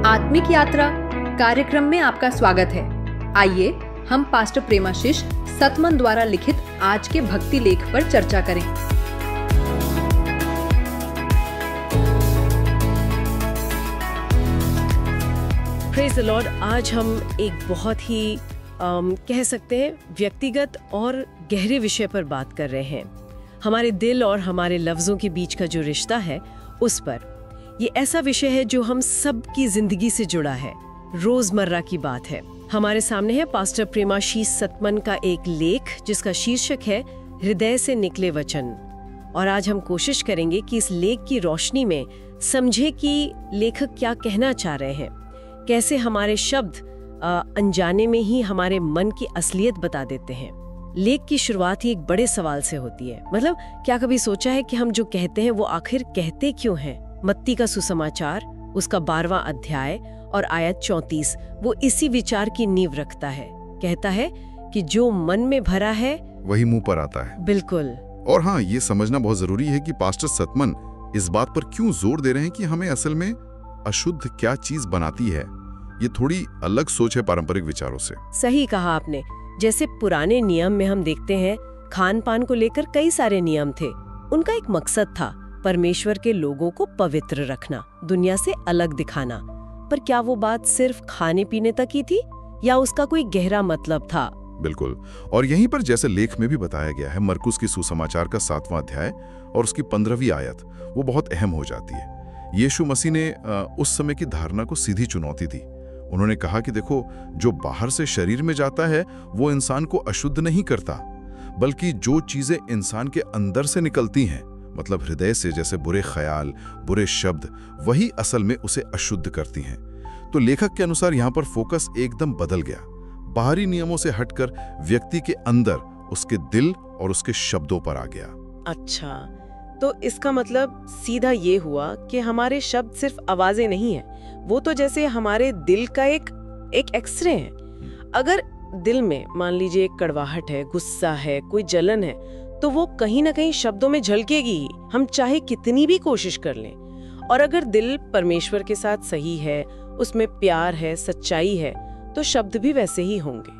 आत्मिक यात्रा कार्यक्रम में आपका स्वागत है। आइए हम पास्टर प्रेमाशीष सतमन द्वारा लिखित आज के भक्ति लेख पर चर्चा करें। Praise the Lord. आज हम एक बहुत ही कह सकते हैं व्यक्तिगत और गहरे विषय पर बात कर रहे हैं। हमारे दिल और हमारे लफ्जों के बीच का जो रिश्ता है उस पर। ये ऐसा विषय है जो हम सब की जिंदगी से जुड़ा है, रोजमर्रा की बात है। हमारे सामने है पास्टर प्रेमाशीष सतमन का एक लेख जिसका शीर्षक है हृदय से निकले वचन। और आज हम कोशिश करेंगे कि इस लेख की रोशनी में समझे कि लेखक क्या कहना चाह रहे हैं, कैसे हमारे शब्द अनजाने में ही हमारे मन की असलियत बता देते हैं। लेख की शुरुआत ही एक बड़े सवाल से होती है। मतलब क्या कभी सोचा है कि हम जो कहते हैं वो आखिर कहते क्यों हैं? मत्ती का सुसमाचार उसका 12वां अध्याय और आयत 34 वो इसी विचार की नींव रखता है। कहता है कि जो मन में भरा है वही मुंह पर आता है। बिल्कुल। और हाँ, ये समझना बहुत जरूरी है कि पास्टर सतमन इस बात पर क्यों जोर दे रहे हैं कि हमें असल में अशुद्ध क्या चीज बनाती है। ये थोड़ी अलग सोच है पारंपरिक विचारों से। सही कहा आपने। जैसे पुराने नियम में हम देखते हैं खान पान को लेकर कई सारे नियम थे। उनका एक मकसद था, परमेश्वर के लोगों को पवित्र रखना, दुनिया से अलग दिखाना। पर क्या वो बात सिर्फ खाने पीने तक ही थी या उसका कोई गहरा मतलब था? बिल्कुल। और यहीं पर जैसे लेख में भी बताया गया है, मरकुस की सुसमाचार का 7वां अध्याय और उसकी 15वीं आयत वो बहुत अहम हो जाती है। यीशु मसीह ने उस समय की धारणा को सीधी चुनौती दी। उन्होंने कहा कि देखो, जो बाहर से शरीर में जाता है वो इंसान को अशुद्ध नहीं करता, बल्कि जो चीजें इंसान के अंदर से निकलती हैं, मतलब हृदय से, जैसे बुरे ख्याल, बुरे शब्द, वही असल में उसे अशुद्ध करती हैं। तो लेखक के अनुसार यहाँ पर फोकस एकदम बदल गया। बाहरी नियमों से हटकर व्यक्ति के अंदर, उसके दिल और उसके शब्दों पर आ गया। अच्छा, तो इसका मतलब सीधा ये हुआ कि हमारे शब्द सिर्फ आवाजें नहीं हैं, वो तो जैसे हमारे दिल का एक एक्सरे है। अगर दिल में मान लीजिए एक कड़वाहट है, गुस्सा है, कोई जलन है, तो वो कहीं ना कहीं शब्दों में झलकेगी ही, हम चाहे कितनी भी कोशिश कर लें। और अगर दिल परमेश्वर के साथ सही है, उसमें प्यार है, सच्चाई है, तो शब्द भी वैसे ही होंगे।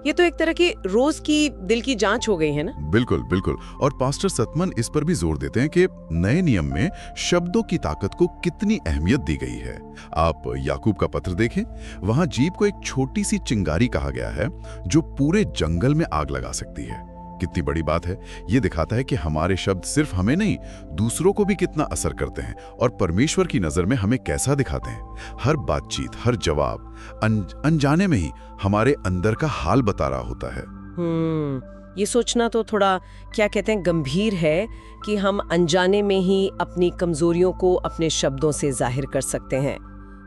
ये तो एक तरह की रोज की दिल की जांच हो गई है ना। बिल्कुल बिल्कुल। और पास्टर सतमन इस पर भी जोर देते हैं कि नए नियम में शब्दों की ताकत को कितनी अहमियत दी गई है। आप याकूब का पत्र देखें, वहां जीभ को एक छोटी सी चिंगारी कहा गया है जो पूरे जंगल में आग लगा सकती है। कितनी बड़ी बात है। ये दिखाता है कि हमारे शब्द सिर्फ हमें नहीं, दूसरों को भी कितना असर करते हैं और परमेश्वर की नजर में हमें कैसा दिखाते हैं। हर बातचीत, हर जवाब अनजाने में ही हमारे अंदर का हाल बता रहा होता है। ये सोचना तो थोड़ा क्या कहते हैं गंभीर है कि हम अनजाने में ही अपनी कमजोरियों को अपने शब्दों से जाहिर कर सकते हैं।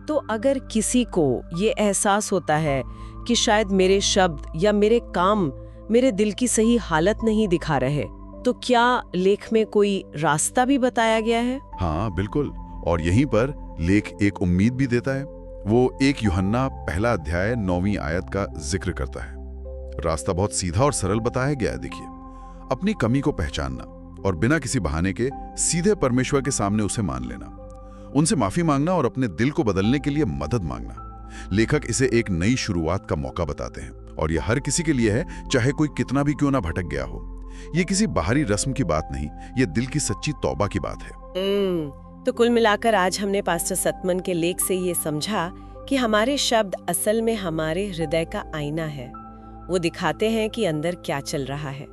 तो अगर किसी को ये एहसास होता है कि शायद मेरे शब्द या मेरे काम मेरे दिल की सही हालत नहीं दिखा रहे, तो क्या लेख में कोई रास्ता भी बताया गया है? हाँ बिल्कुल। और यहीं पर लेख एक उम्मीद भी देता है। वो 1 यूहन्ना 1 अध्याय 9वीं आयत का जिक्र करता है। रास्ता बहुत सीधा और सरल बताया गया है। देखिए, अपनी कमी को पहचानना और बिना किसी बहाने के सीधे परमेश्वर के सामने उसे मान लेना, उनसे माफी मांगना और अपने दिल को बदलने के लिए मदद मांगना। लेखक इसे एक नई शुरुआत का मौका बताते हैं और यह हर किसी के लिए है, चाहे कोई कितना भी क्यों ना भटक गया हो। ये किसी बाहरी रस्म की बात नहीं, ये दिल की सच्ची तौबा की बात है। तो कुल मिलाकर आज हमने पास्टर सतमन के लेख से ये समझा कि हमारे शब्द असल में हमारे हृदय का आईना है। वो दिखाते हैं कि अंदर क्या चल रहा है।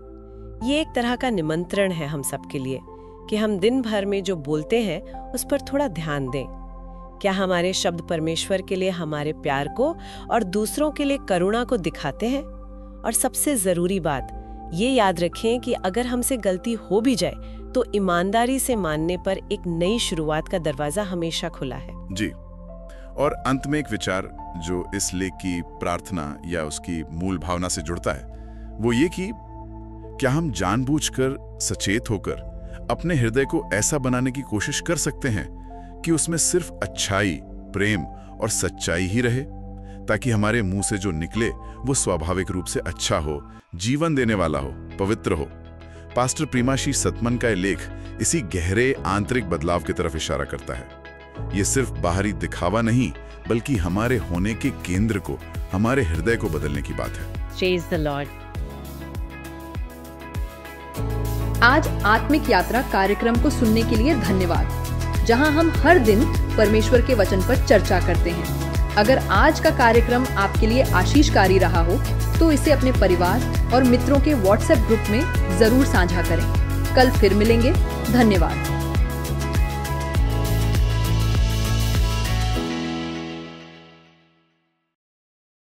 ये एक तरह का निमंत्रण है हम सबके लिए कि हम दिन भर में जो बोलते हैं उस पर थोड़ा ध्यान दें। क्या हमारे शब्द परमेश्वर के लिए हमारे प्यार को और दूसरों के लिए करुणा को दिखाते हैं? और सबसे जरूरी बात ये याद रखें कि अगर हमसे गलती हो भी जाए तो ईमानदारी से मानने पर एक नई शुरुआत का दरवाजा हमेशा खुला है। जी। और अंत में एक विचार जो इस लेख की प्रार्थना या उसकी मूल भावना से जुड़ता है, वो ये कि क्या हम जानबूझकर, सचेत होकर अपने हृदय को ऐसा बनाने की कोशिश कर सकते हैं कि उसमें सिर्फ अच्छाई, प्रेम और सच्चाई ही रहे, ताकि हमारे मुंह से जो निकले वो स्वाभाविक रूप से अच्छा हो, जीवन देने वाला हो, पवित्र हो। पास्टर प्रेमाशीष सतमन का लेख इसी गहरे आंतरिक बदलाव की तरफ इशारा करता है। ये सिर्फ बाहरी दिखावा नहीं, बल्कि हमारे होने के केंद्र को, हमारे हृदय को बदलने की बात है। Praise the Lord। आज आत्मिक यात्रा कार्यक्रम को सुनने के लिए धन्यवाद, जहां हम हर दिन परमेश्वर के वचन पर चर्चा करते हैं। अगर आज का कार्यक्रम आपके लिए आशीषकारी रहा हो तो इसे अपने परिवार और मित्रों के व्हाट्सएप ग्रुप में जरूर साझा करें। कल फिर मिलेंगे। धन्यवाद।